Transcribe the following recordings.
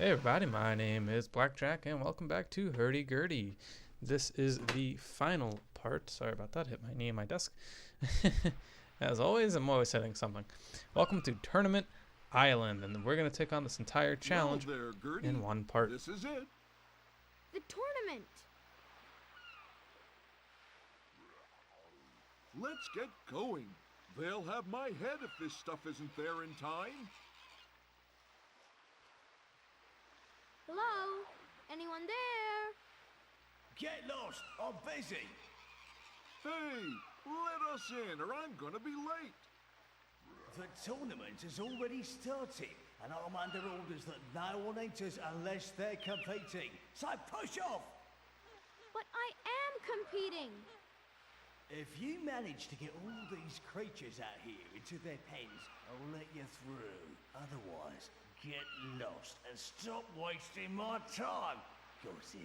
Hey everybody, my name is BlakJak and welcome back to Herdy Gerdy. This is the final part. Sorry about that, hit my knee on my desk. As always, I'm always hitting something. Welcome to Tournament Island, and we're going to take on this entire challenge in one part. This is it. The tournament. Let's get going. They'll have my head if this stuff isn't there in time. Hello? Anyone there? Get lost! I'm busy! Hey, let us in or I'm gonna be late. The tournament has already started, and I'm under orders that no one enters unless they're competing. So push off! But I am competing. If you manage to get all these creatures out here into their pens, I'll let you through. Otherwise, get lost and stop wasting my time. Gossip.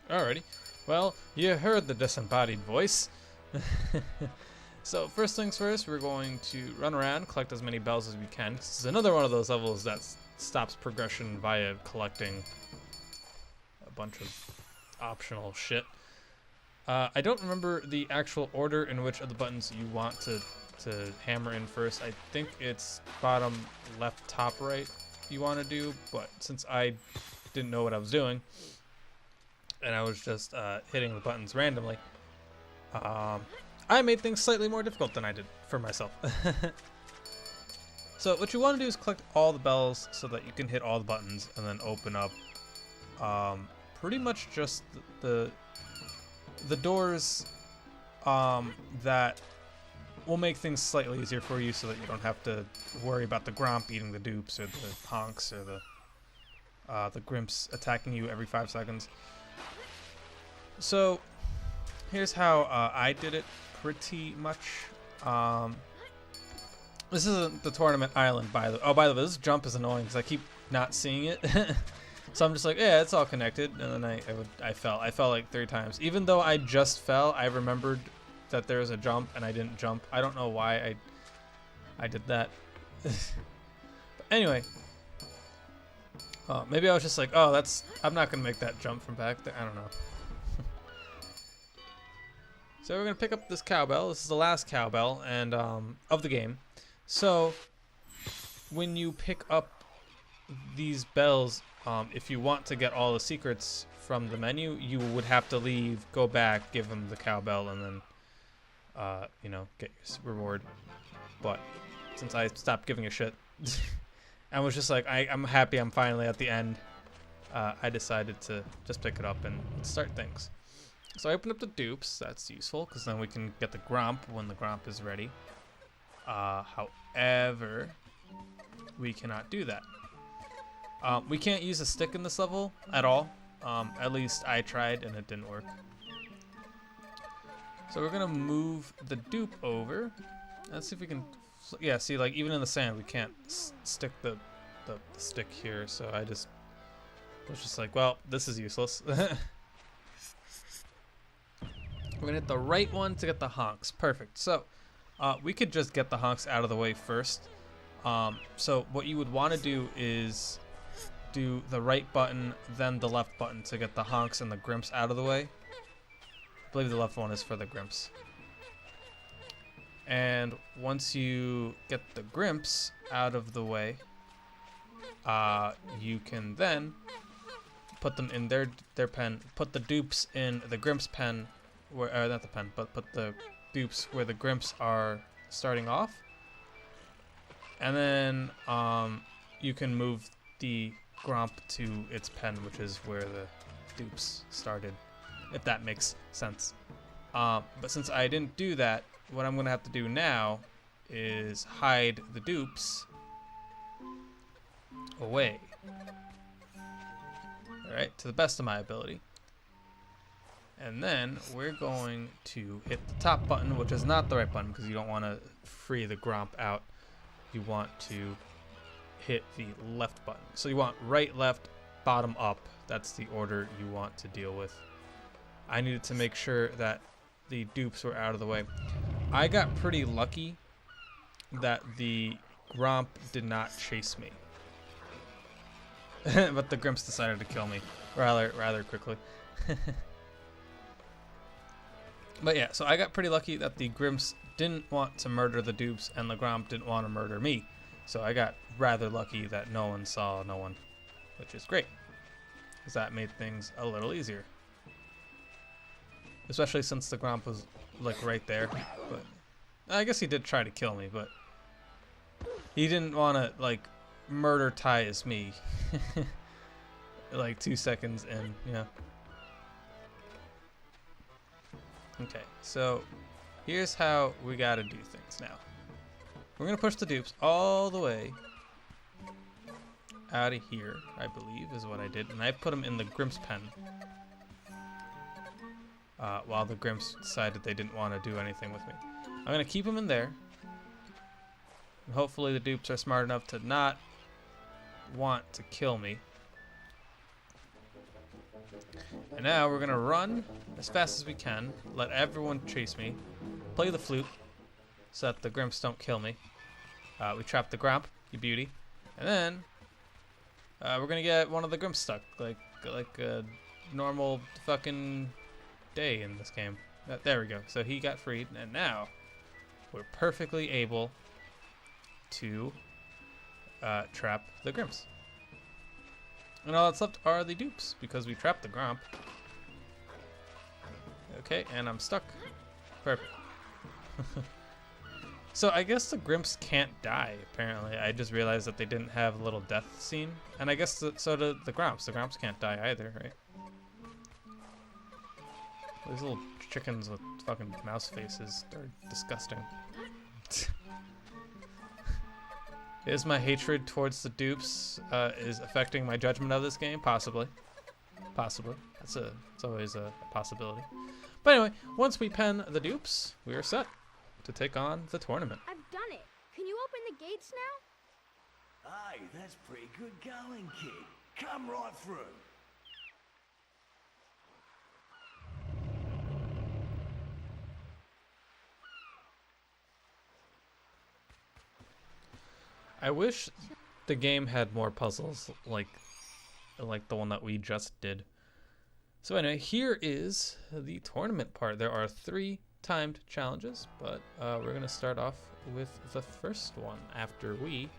Alrighty, well, you heard the disembodied voice. So first things first, we're going to run around, collect as many bells as we can. This is another one of those levels that stops progression via collecting a bunch of optional shit. I don't remember the actual order in which of the buttons you want to hammer in first. I think it's bottom, left, top, right you want to do, but since I didn't know what I was doing, and I was just hitting the buttons randomly, I made things slightly more difficult than I did for myself. So what you want to do is collect all the bells so that you can hit all the buttons and then open up pretty much just the doors that will make things slightly easier for you so that you don't have to worry about the Gromp eating the dupes or the honks or the Grimps attacking you every 5 seconds. So here's how I did it pretty much. This isn't the Tournament Island, by the way. Oh, by the way, this jump is annoying because I keep not seeing it. So I'm just like, yeah, it's all connected, and then I fell. I fell like 3 times. Even though I just fell, I remembered that there was a jump, and I didn't jump. I don't know why I did that. But anyway, maybe I was just like, oh, I'm not gonna make that jump from back there. I don't know. So we're gonna pick up this cowbell. This is the last cowbell and of the game. So when you pick up these bells, if you want to get all the secrets from the menu, you would have to leave, go back, give them the cowbell, and then you know, get your reward. But since I stopped giving a shit and was just like, I'm happy I'm finally at the end, I decided to just pick it up and start things. So I opened up the dupes. That's useful because then we can get the Gromp when the Gromp is ready. However, we cannot do that. We can't use a stick in this level at all. At least I tried and it didn't work. So we're gonna move the dupe over. Let's see if we can. Yeah, see, like even in the sand, we can't stick the stick here. So I was just like, well, this is useless. We're gonna hit the right one to get the honks. Perfect. So we could just get the honks out of the way first. So what you would want to do is do the right button, then the left button to get the honks and the Grimps out of the way. I believe the left one is for the Grimps. And once you get the Grimps out of the way, you can then put them in their pen, put the dupes in the Grimps pen, where not the pen, but put the dupes where the Grimps are starting off. And then you can move the Gromp to its pen, which is where the dupes started, if that makes sense. But since I didn't do that, what I'm gonna have to do now is hide the dupes away. Alright, to the best of my ability. And then we're going to hit the top button, which is not the right button because you don't want to free the Gromp out. You want to hit the left button. So you want right, left, bottom, up. That's the order you want to deal with. I needed to make sure that the dupes were out of the way. I got pretty lucky that the Gromp did not chase me. But the Grimps decided to kill me rather quickly. But yeah, so I got pretty lucky that the Grimps didn't want to murder the dupes and the Gromp didn't want to murder me. So I got rather lucky that no one saw no one, which is great, because that made things a little easier. Especially since the Gromp was like right there. But I guess he did try to kill me, but he didn't want to like murder Ty-as me. Like 2 seconds in, you know. Okay, so here's how we gotta do things now. We're gonna push the dupes all the way out of here, I believe, is what I did. And I put them in the Grimp's pen. While the Grimps decided they didn't want to do anything with me. I'm gonna keep them in there. And hopefully the dupes are smart enough to not want to kill me. And now we're gonna run as fast as we can, let everyone chase me, play the flute so that the Grimps don't kill me. We trap the Gromp, you beauty, and then we're gonna get one of the Grimps stuck, like a normal fucking day in this game. There we go. So he got freed, and now we're perfectly able to trap the Grimps. And all that's left are the dupes, because we trapped the Gromp. Okay, and I'm stuck. Perfect. So I guess the Grimps can't die, apparently. I just realized that they didn't have a little death scene. And I guess so do the Gromps. The Gromps can't die either, right? These little chickens with fucking mouse faces, they're disgusting. Is my hatred towards the dupes is affecting my judgment of this game? Possibly. Possibly. It's always a possibility. But anyway, once we pen the dupes, we are set to take on the tournament. I've done it. Can you open the gates now? Aye, that's pretty good going, kid. Come right through. I wish the game had more puzzles like the one that we just did. So anyway, here is the tournament part. There are 3 timed challenges, but we're gonna start off with the first one after we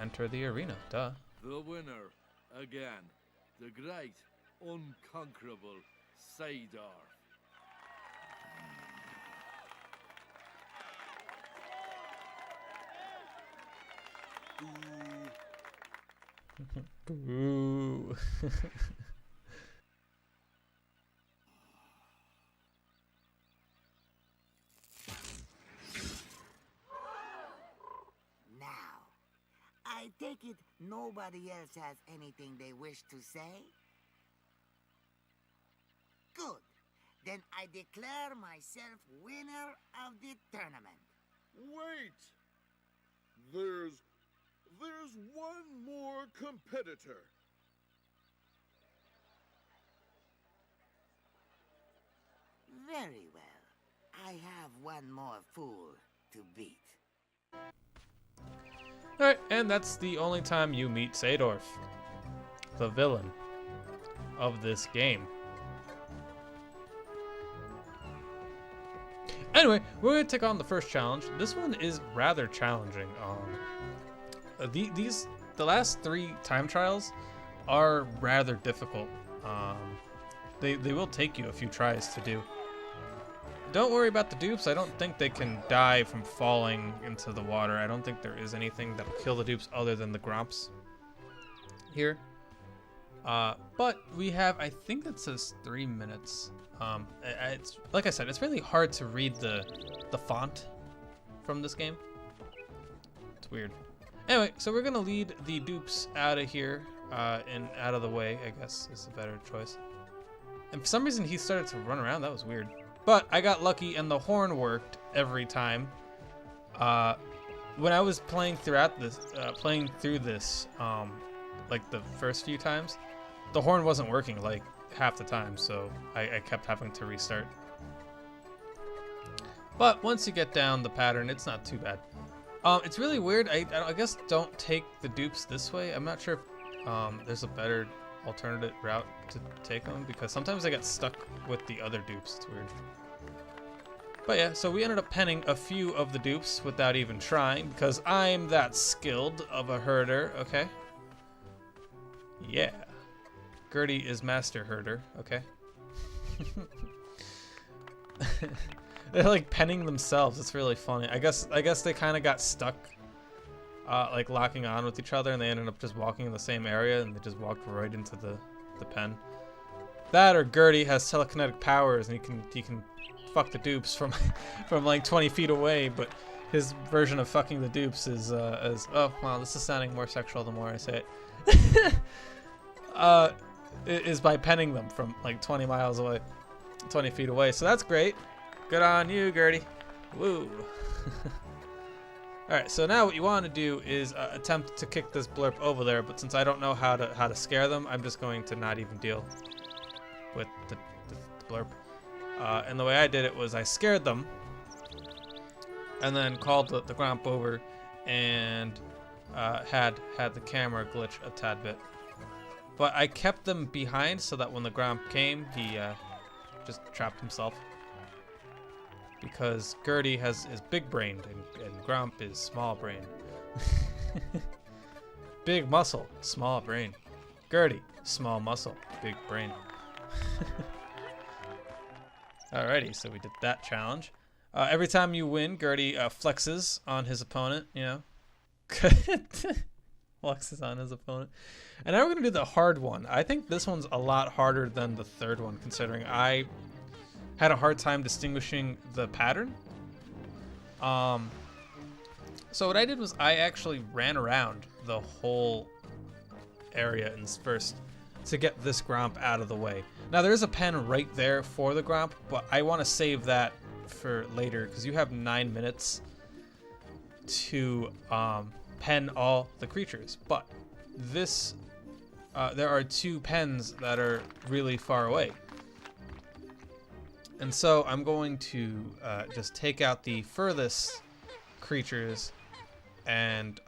enter the arena. Duh. The winner, again, the great, unconquerable Sadorf. Boo. Now, I take it nobody else has anything they wish to say? Good. Then I declare myself winner of the tournament. Wait! There's one more competitor. Very well. I have one more fool to beat. Alright, and that's the only time you meet Sadorf, the villain of this game. Anyway, we're going to take on the first challenge. This one is rather challenging. The last 3 time trials are rather difficult. They will take you a few tries to do. Don't worry about the dupes. I don't think they can die from falling into the water. I don't think there is anything that'll kill the dupes other than the Gromps here. But we have, I think that says 3 minutes. It's like I said, it's really hard to read the font from this game. It's weird. Anyway, so we're gonna lead the dupes out of here and out of the way, I guess is a better choice. And for some reason he started to run around. That was weird. But I got lucky and the horn worked every time. When I was playing throughout this, like the first few times, the horn wasn't working like half the time, so I kept having to restart. But once you get down the pattern, it's not too bad. It's really weird. I guess don't take the dupes this way. I'm not sure if there's a better alternative route to take them, because sometimes I get stuck with the other dupes. It's weird. But yeah, so we ended up penning a few of the dupes without even trying, because I'm that skilled of a herder, okay? Yeah. Gerdy is master herder, okay? They're like penning themselves. It's really funny. I guess they kind of got stuck like locking on with each other, and they ended up just walking in the same area, and they just walked right into the pen. That, or Gerdy has telekinetic powers, and he can fuck the dupes from from like 20 feet away, but his version of fucking the dupes is oh wow, this is sounding more sexual the more I say it. Is by penning them from like 20 miles away, 20 feet away. So that's great. Good on you, Gerdy. Woo. All right, so now what you want to do is attempt to kick this blurp over there, but since I don't know how to scare them, I'm just going to not even deal with the blurp. And the way I did it was I scared them, and then called the Gromp over, and had the camera glitch a tad bit. But I kept them behind so that when the Gromp came, he just trapped himself. Because Gerdy is big-brained, and Gromp is small-brained. Big muscle, small brain. Gerdy, small muscle, big brain. Alrighty, so we did that challenge. Every time you win, Gerdy flexes on his opponent, you know. Flexes on his opponent. And now we're going to do the hard one. I think this one's a lot harder than the third one, considering I had a hard time distinguishing the pattern. So what I did was I actually ran around the whole area first to get this Gromp out of the way. Now there is a pen right there for the Gromp, but I want to save that for later because you have 9 minutes to pen all the creatures. But this, there are 2 pens that are really far away. And so I'm going to just take out the furthest creatures and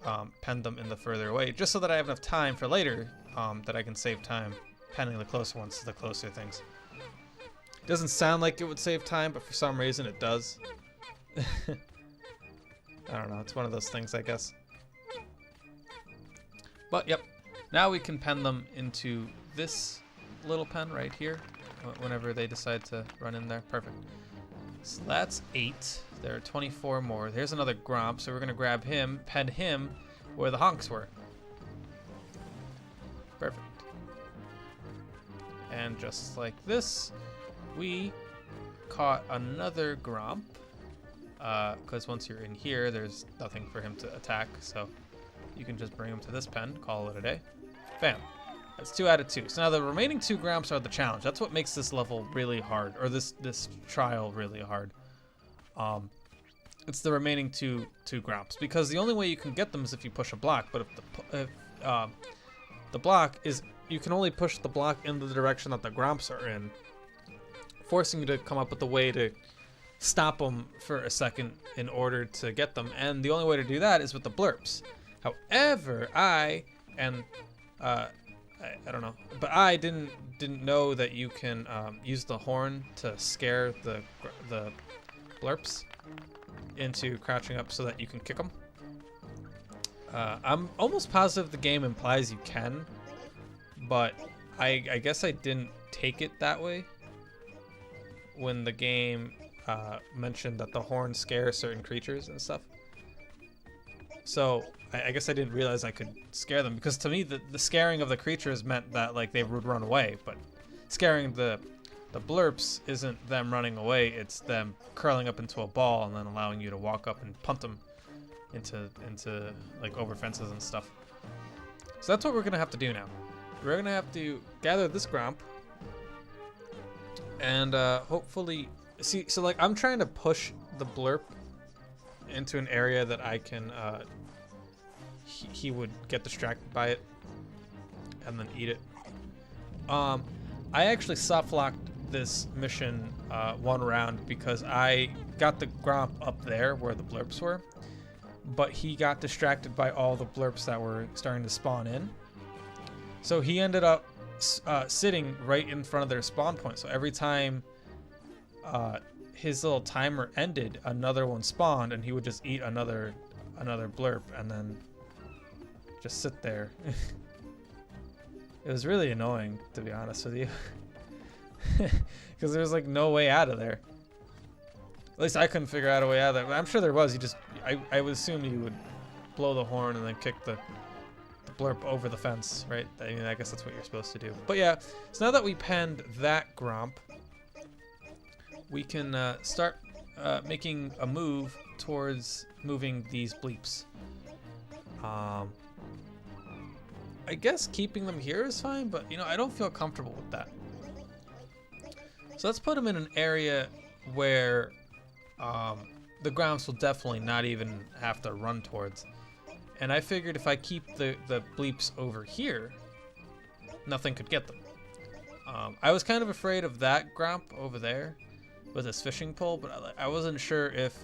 pen them in the further away, just so that I have enough time for later that I can save time penning the closer ones to the closer things. It doesn't sound like it would save time, but for some reason it does. I don't know, it's one of those things, I guess. But yep, now we can pen them into this little pen right here whenever they decide to run in there. Perfect. So that's 8. There are 24 more. There's another Gromp, so we're going to grab him, pen him where the honks were. Perfect. And just like this, we caught another Gromp. Because once you're in here, there's nothing for him to attack, so you can just bring him to this pen, call it a day. Bam. That's 2 out of 2. So now the remaining 2 Gromps are the challenge. That's what makes this level really hard, or this trial really hard. It's the remaining two Gromps, because the only way you can get them is if you push a block. But if the block is, you can only push the block in the direction that the Gromps are in, forcing you to come up with a way to stop them for a second in order to get them. And the only way to do that is with the blurps. However, I don't know, but I didn't know that you can use the horn to scare the blurps into crouching up so that you can kick them. I'm almost positive the game implies you can, but I guess I didn't take it that way when the game mentioned that the horn scares certain creatures and stuff. So I guess I didn't realize I could scare them, because to me the scaring of the creatures meant that like they would run away, but scaring the blurps isn't them running away, it's them curling up into a ball and then allowing you to walk up and punt them into like over fences and stuff. So that's what we're gonna have to do now. We're gonna have to gather this Gromp and hopefully see. So like I'm trying to push the blurp into an area that I can he would get distracted by it and then eat it. I actually soft locked this mission 1 round because I got the Gromp up there where the blurps were, but he got distracted by all the blurps that were starting to spawn in. So he ended up sitting right in front of their spawn point. So every time his little timer ended, another one spawned, and he would just eat another blurp and then just sit there. It was really annoying, to be honest with you, because there was like no way out of there. At least I couldn't figure out a way out of there. But I'm sure there was. I would assume you would blow the horn and then kick the blurp over the fence, right? I mean, I guess that's what you're supposed to do. But yeah, so now that we penned that Gromp, we can start making a move towards moving these bleeps. I guess keeping them here is fine, but you know, I don't feel comfortable with that. So let's put them in an area where the Gromps will definitely not even have to run towards. And I figured if I keep the bleeps over here, nothing could get them. I was kind of afraid of that Gromp over there with his fishing pole, but I wasn't sure if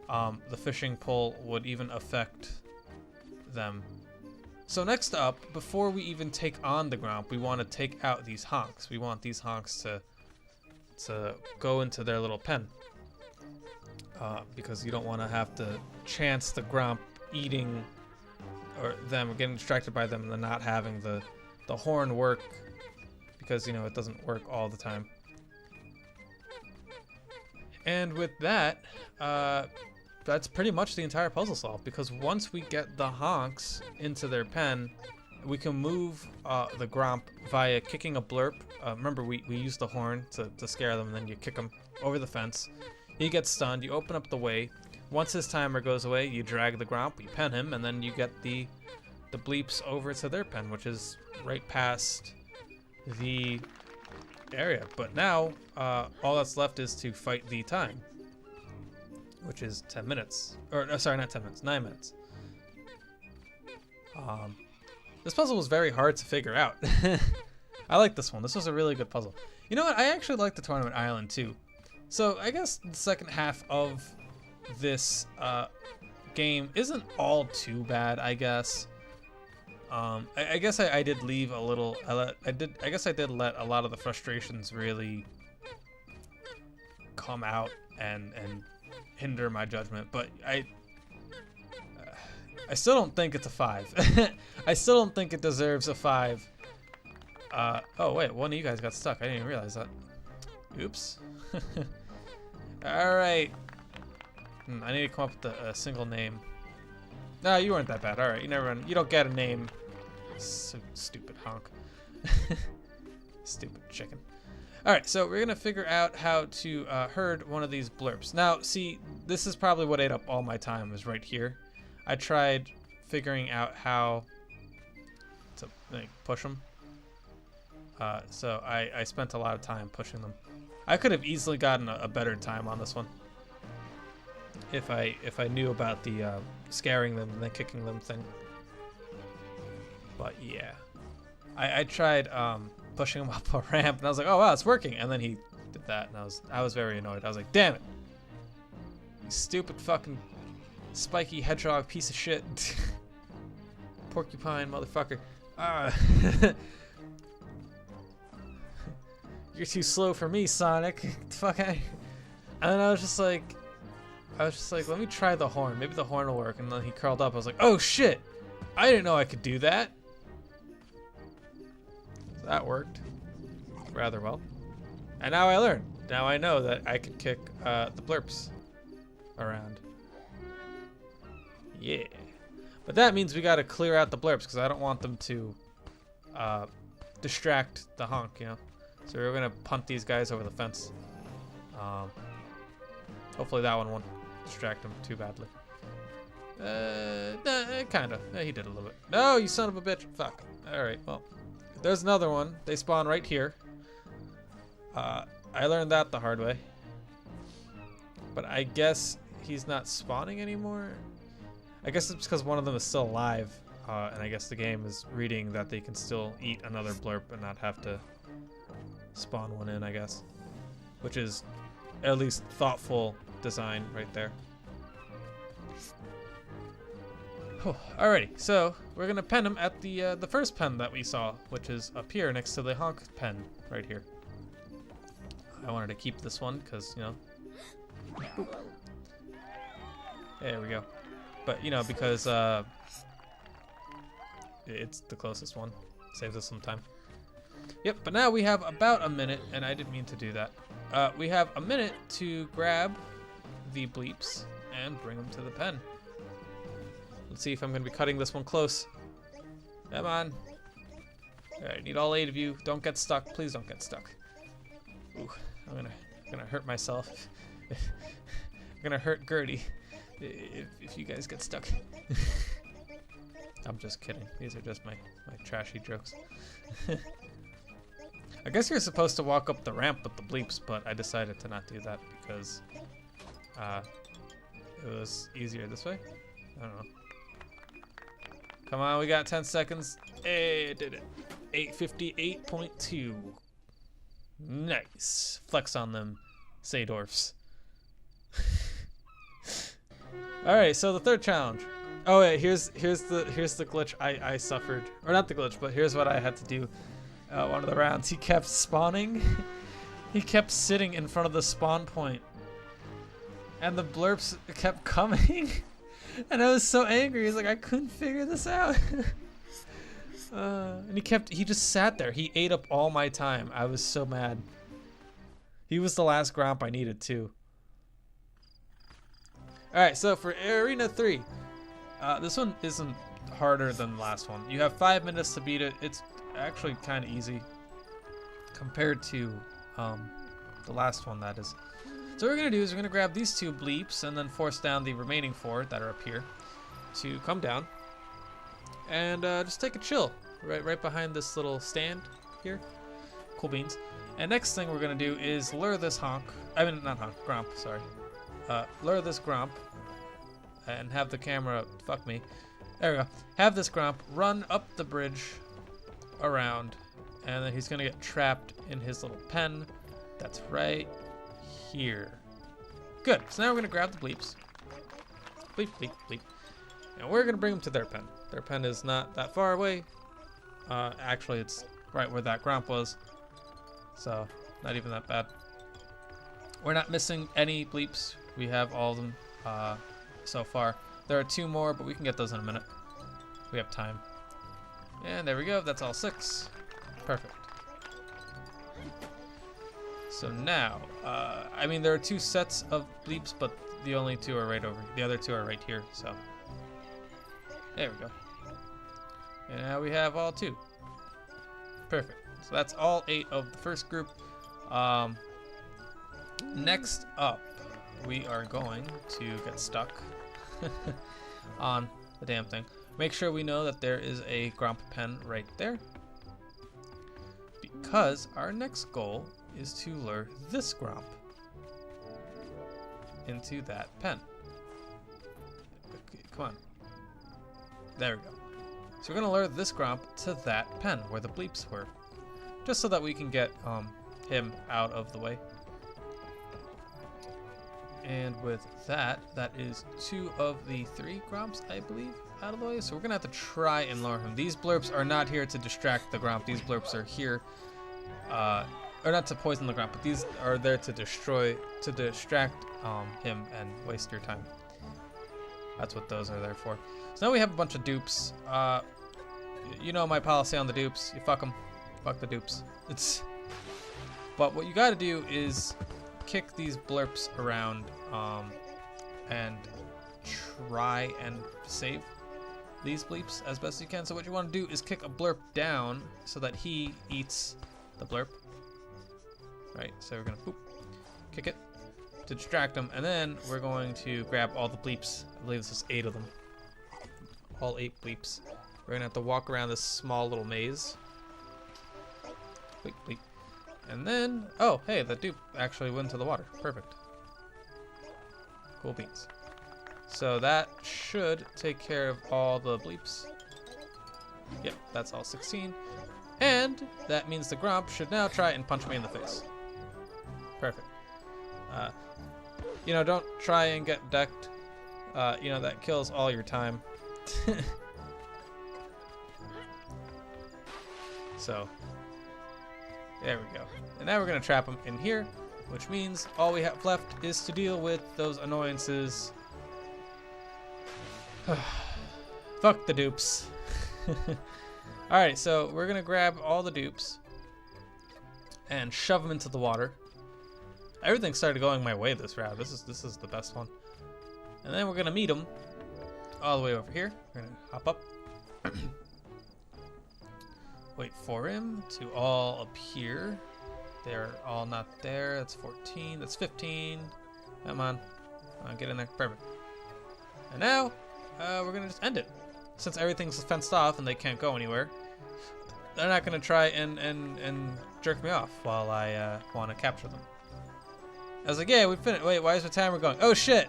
the fishing pole would even affect them. So next up, before we even take on the Gromp, we want to take out these honks. We want these honks to go into their little pen. Because you don't want to have to chance the Gromp eating or them or getting distracted by them and then not having the horn work, because you know it doesn't work all the time. And with that, that's pretty much the entire puzzle solved, because once we get the honks into their pen, we can move the Gromp via kicking a blurp. Remember, we use the horn to scare them, and then you kick them over the fence. He gets stunned, you open up the way. Once his timer goes away, you drag the Gromp, you pen him, and then you get the bleeps over to their pen, which is right past the area. But now, all that's left is to fight the time, which is 10 minutes. Or, sorry, not 10 minutes, 9 minutes. This puzzle was very hard to figure out. I like this one. This was a really good puzzle. You know what? I actually like the Tournament Island, too. So I guess the second half of this game isn't all too bad, I guess. I guess I did leave a little. I guess I did let a lot of the frustrations really come out and hinder my judgment. But I still don't think it's a 5. I still don't think it deserves a 5. Oh wait, one of you guys got stuck. I didn't even realize that. Oops. All right. I need to come up with a single name. No, you weren't that bad. All right, you don't get a name. So stupid honk. Stupid chicken. All right, so we're gonna figure out how to herd one of these blurps. Now, see, this is probably what ate up all my time, was right here. I tried figuring out how to push them. So I spent a lot of time pushing them. I could have easily gotten a better time on this one if I knew about the scaring them and then kicking them thing. But yeah, I tried pushing him up a ramp, and I was like, oh wow, it's working. And then he did that, and I was very annoyed. I was like, damn it, you stupid fucking spiky hedgehog piece of shit. Porcupine motherfucker. You're too slow for me, Sonic. Fuck. And then I was just like, let me try the horn. Maybe the horn will work. And then he curled up. I was like, oh shit, I didn't know I could do that. That worked rather well. And now I learned. Now I know that I could kick the blurps around. Yeah. But that means we gotta clear out the blurps, because I don't want them to distract the honk, you know? So we're gonna punt these guys over the fence. Hopefully that one won't distract him too badly. Nah, kinda. Yeah, he did a little bit. No, you son of a bitch. Fuck. Alright, well. There's another one. They spawn right here. I learned that the hard way. But I guess he's not spawning anymore? I guess it's because one of them is still alive. And I guess the game is reading that they can still eat another blurp and not have to spawn one in, I guess. Which is at least thoughtful design right there. Alrighty, so we're gonna pen him at the first pen that we saw, which is up here next to the honk pen, right here. I wanted to keep this one because, you know. Boop. There we go. But, you know, because it's the closest one. Saves us some time. Yep, but now we have about a minute, and I didn't mean to do that. We have a minute to grab the bleeps and bring them to the pen. Let's see if I'm going to be cutting this one close. Come on. Alright, I need all 8 of you. Don't get stuck. Please don't get stuck. Ooh, I'm gonna hurt myself. I'm gonna hurt Gerdy if you guys get stuck. I'm just kidding. These are just my trashy jokes. I guess you're supposed to walk up the ramp with the bleeps, but I decided to not do that because it was easier this way. I don't know. Come on, we got 10 seconds. Hey, I did it. 8:58.2. Nice. Flex on them, Sadorfs. All right, so the third challenge. Oh wait, here's the glitch I suffered, or not the glitch, but here's what I had to do. One of the rounds, he kept spawning. He kept sitting in front of the spawn point, and the blurps kept coming. And I was so angry. He's like, I couldn't figure this out. And he just sat there. He ate up all my time. I was so mad. He was the last gromp I needed too. All right, so for Arena 3, this one isn't harder than the last one. You have 5 minutes to beat it. It's actually kind of easy compared to the last one, that is. So what we're gonna do is we're gonna grab these 2 bleeps and then force down the remaining 4 that are up here to come down and just take a chill right behind this little stand here. Cool beans. And next thing we're gonna do is lure this gromp, sorry. Lure this gromp and have the camera, fuck me. There we go. Have this gromp run up the bridge around, and then he's gonna get trapped in his little pen. That's right here. Good. So now we're gonna grab the bleeps. Bleep, bleep, bleep. And we're gonna bring them to their pen. Their pen is not that far away. Actually, it's right where that gromp was. So, not even that bad. We're not missing any bleeps. We have all of them so far. There are 2 more, but we can get those in a minute. We have time. And there we go. That's all 6. Perfect. So now, I mean, there are 2 sets of bleeps, but the only 2 are right over. The other 2 are right here. So there we go. And now we have all 2. Perfect. So that's all 8 of the first group. Next up, we are going to get stuck on the damn thing. Make sure we know that there is a gromp pen right there, because our next goal is to lure this gromp into that pen. Okay, come on. There we go. So we're gonna lure this gromp to that pen where the bleeps were, just so that we can get him out of the way. And with that, that is 2 of the 3 gromps, I believe, out of the way. So we're gonna have to try and lure him. These blurps are not here to distract the gromp. These blurps are here, or not to poison the gromp, but these are there to distract him and waste your time. That's what those are there for. So now we have a bunch of dupes. You know my policy on the dupes. You fuck them. Fuck the dupes. But what you gotta do is kick these blurps around and try and save these bleeps as best you can. So what you want to do is kick a blurp down so that he eats the blurp. Right, so we're gonna kick it to distract him, and then we're going to grab all the bleeps. I believe this is 8 of them. All 8 bleeps. We're gonna have to walk around this small little maze. Bleep, bleep. And then, oh, hey, the dupe actually went to the water. Perfect. Cool beans. So that should take care of all the bleeps. Yep, that's all 16. And that means the gromp should now try and punch me in the face. Perfect. You know, don't try and get decked. You know, that kills all your time. So, there we go. And now we're going to trap them in here, which means all we have left is to deal with those annoyances. Fuck the dupes. Alright, so we're going to grab all the dupes and shove them into the water. Everything started going my way this round. This is the best one. And then we're going to meet them all the way over here. We're going to hop up. Wait for him to all appear. They're all not there. That's 14. That's 15. Come on. Come on, get in there. Perfect. And now, we're going to just end it. Since everything's fenced off and they can't go anywhere, they're not going to try and jerk me off while I want to capture them. I was like, yeah, we finished. Wait, why is the timer going? Oh, shit.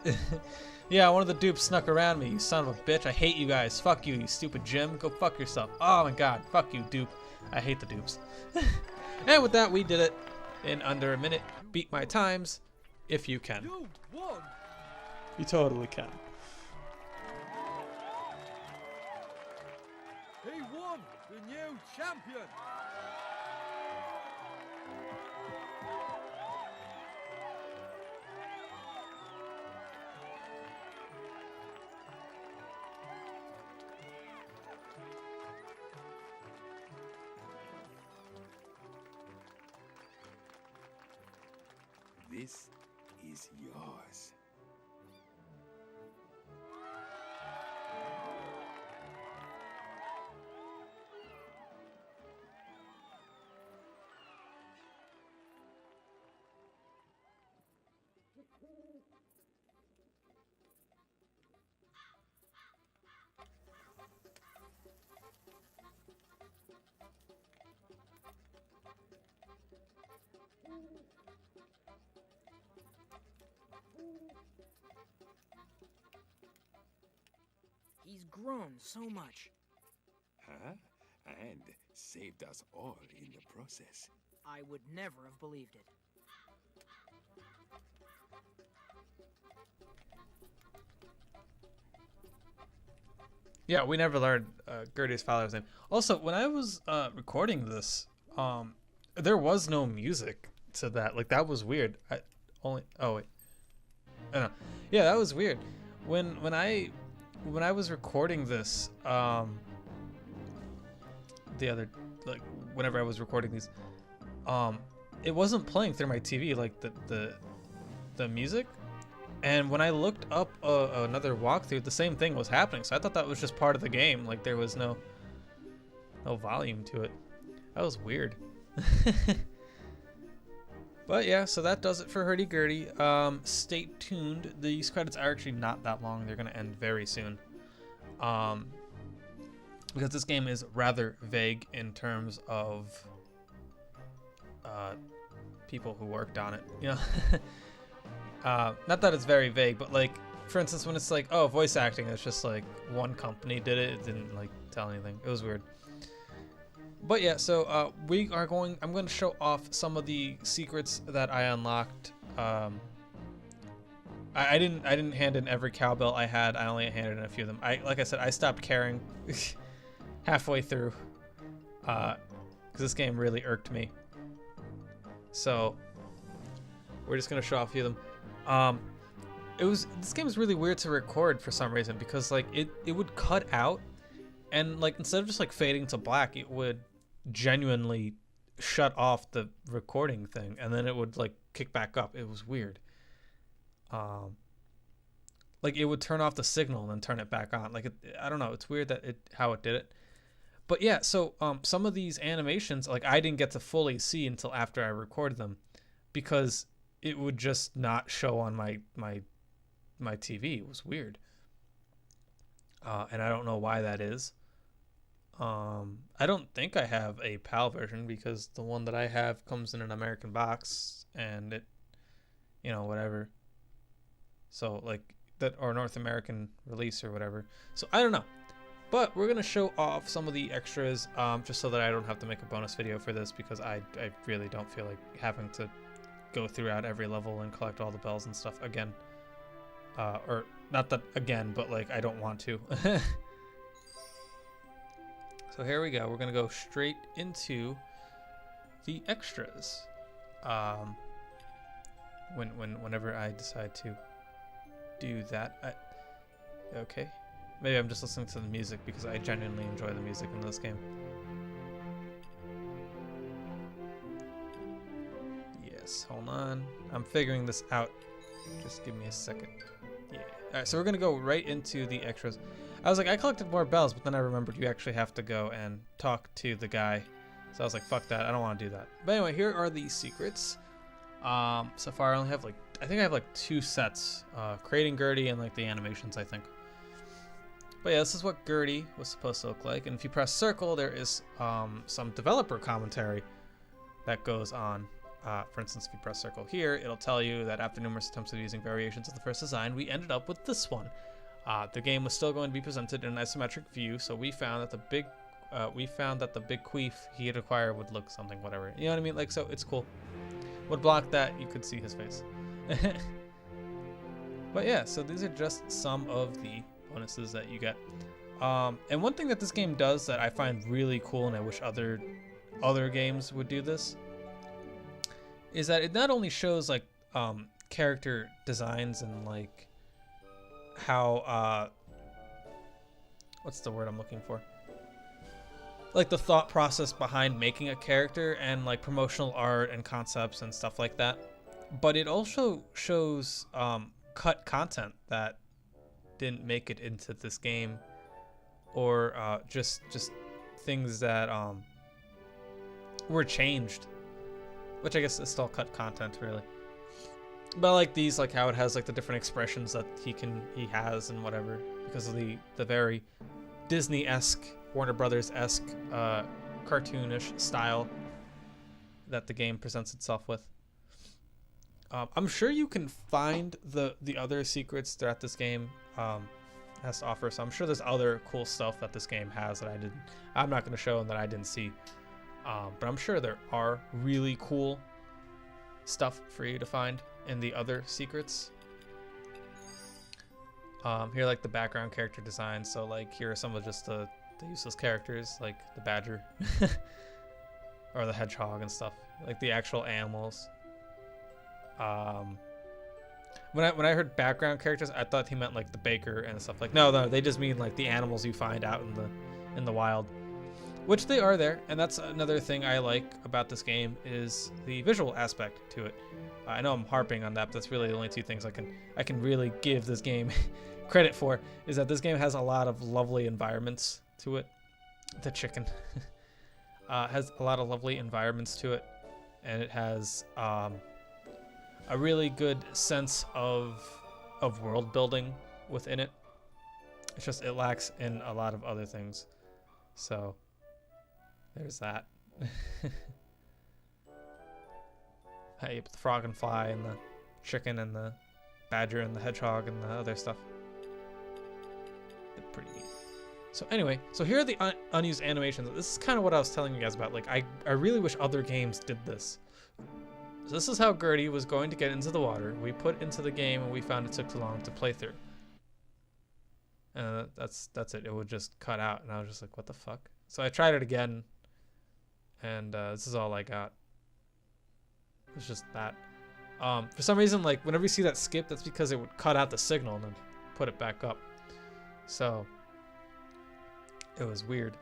Yeah, one of the dupes snuck around me, you son of a bitch. I hate you guys. Fuck you, you stupid Jim. Go fuck yourself. Oh my god. Fuck you, dupe. I hate the dupes. And with that, we did it in under a minute. Beat my times if you can. You won! You totally can. He won! The new champion! This is yours. He's grown so much. Huh? And saved us all in the process. I would never have believed it. Yeah, we never learned Gerdy's father's name. Also, when I was recording this, there was no music to that. Like, that was weird. Oh wait. I don't know. Yeah, that was weird. When I was recording this, the other, like, whenever I was recording these, it wasn't playing through my TV, like the music. And when I looked up another walkthrough, the same thing was happening. So I thought that was just part of the game. Like, there was no volume to it. That was weird. But yeah, so that does it for Herdy Gerdy. Stay tuned. These credits are actually not that long. They're going to end very soon. Because this game is rather vague in terms of people who worked on it. You know? Not that it's very vague, but like, for instance, when it's like, oh, voice acting, it's just like one company did it. It didn't like tell anything. It was weird. But yeah, so I'm going to show off some of the secrets that I unlocked. I didn't hand in every cowbell I had. I only handed in a few of them. Like I said, I stopped caring halfway through because this game really irked me. So we're just gonna show off a few of them. This game is really weird to record for some reason, because like it would cut out, and like instead of just like fading to black, it would genuinely shut off the recording thing, and then it would like kick back up. It was weird. Like it would turn off the signal and then turn it back on. Like I don't know. It's weird that how it did it. But yeah, so some of these animations, like I didn't get to fully see until after I recorded them, because it would just not show on my TV. It was weird. And I don't know why that is. I don't think I have a PAL version, because the one that I have comes in an American box, and it, you know, whatever. So like that, or North American release or whatever. So I don't know. But we're going to show off some of the extras, just so that I don't have to make a bonus video for this, because I really don't feel like having to go throughout every level and collect all the bells and stuff again. Or not that again, but like I don't want to. So here we go. We're gonna go straight into the extras. Whenever I decide to do that, okay. Maybe I'm just listening to the music because I genuinely enjoy the music in this game. Yes, hold on. I'm figuring this out. Just give me a second. Yeah. Alright, so we're gonna go right into the extras. I was like, I collected more bells, but then I remembered you actually have to go and talk to the guy. So I was like, fuck that, I don't want to do that. But anyway, here are the secrets. So far I only have like, I think I have like 2 sets. Creating Gerdy and like the animations, I think. But yeah, this is what Gerdy was supposed to look like. And if you press circle, there is some developer commentary that goes on. For instance, if you press circle here, it'll tell you that after numerous attempts of using variations of the first design, we ended up with this one. The game was still going to be presented in an isometric view, so we found that the big queef he had acquired would look something, whatever. You know what I mean? Like, so it's cool. Would block that, you could see his face. But yeah, so these are just some of the bonuses that you get. And one thing that this game does that I find really cool, and I wish other games would do this, is that it not only shows like character designs and like how what's the word I'm looking for? Like the thought process behind making a character and like promotional art and concepts and stuff like that. But it also shows cut content that didn't make it into this game, or just things that were changed, which I guess is still cut content really. But like these, like how it has like the different expressions that he has and whatever, because of the very Disney-esque, Warner Brothers-esque cartoonish style that the game presents itself with. I'm sure you can find the other secrets that this game has to offer. So I'm sure there's other cool stuff that this game has that I'm not going to show and that I didn't see. But I'm sure there are really cool stuff for you to find in the other secrets. Here, like the background character designs. So like here are some of just the useless characters, like the badger or the hedgehog and stuff, like the actual animals. When I heard background characters, I thought he meant like the baker and stuff. Like no, they just mean like the animals you find out in the wild, which they are there. And that's another thing I like about this game is the visual aspect to it. I know I'm harping on that, but that's really the only 2 things I can really give this game credit for, is that this game has a lot of lovely environments to it. The chicken has a lot of lovely environments to it, and it has a really good sense of world building within it. It's just, it lacks in a lot of other things. So there's that. Hey, the frog and fly and the chicken and the badger and the hedgehog and the other stuff. They're pretty neat. So anyway, so here are the unused animations. This is kind of what I was telling you guys about. Like, I really wish other games did this. So this is how Gerdy was going to get into the water. We put into the game and we found it took too long to play through. And that's it. It would just cut out, and I was just like, what the fuck? So I tried it again, and this is all I got. It's just that. For some reason, like whenever you see that skip, that's because it would cut out the signal and then put it back up. So it was weird.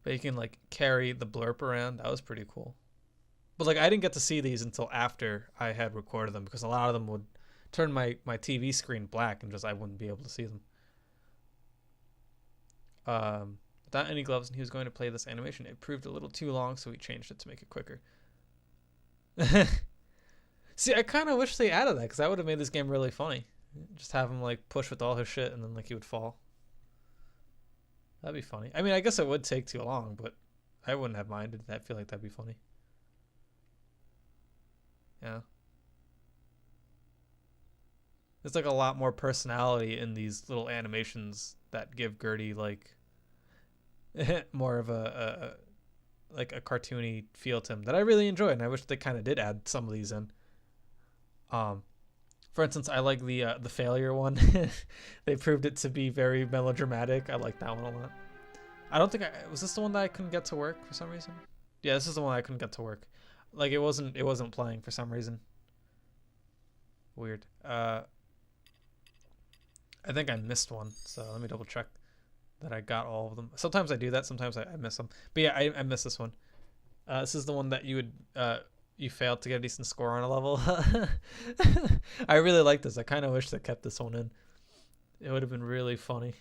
But you can like carry the blurb around. That was pretty cool. But like I didn't get to see these until after I had recorded them, because a lot of them would turn my TV screen black and just I wouldn't be able to see them. Without any gloves, and he was going to play this animation. It proved a little too long, so he changed it to make it quicker. See, I kind of wish they added that, because that would have made this game really funny. Just have him like push with all his shit, and then like he would fall. That'd be funny. I mean, I guess it would take too long, but I wouldn't have minded. I feel like that'd be funny. Yeah. There's like a lot more personality in these little animations that give Gerdy like more of a like a cartoony feel to him that I really enjoy, and I wish they kind of did add some of these in. For instance, I like the failure one. They proved it to be very melodramatic. I like that one a lot. I don't think was this the one that I couldn't get to work for some reason? Yeah, this is the one I couldn't get to work. Like it wasn't playing for some reason. Weird. I think I missed one, so let me double check that I got all of them. Sometimes I do that, sometimes I miss them. But yeah, I missed this one. This is the one that you failed to get a decent score on a level. I really like this. I kind of wish they kept this one in. It would have been really funny.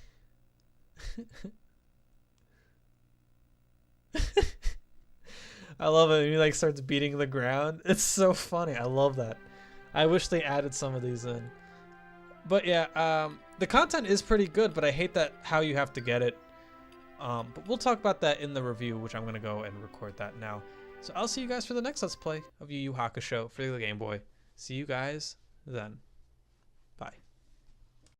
I love it when he like starts beating the ground. It's so funny. I love that. I wish they added some of these in. But yeah, the content is pretty good, but I hate that how you have to get it. But we'll talk about that in the review, which I'm going to go and record that now. So I'll see you guys for the next Let's Play of Yu Yu Hakusho for the Game Boy. See you guys then.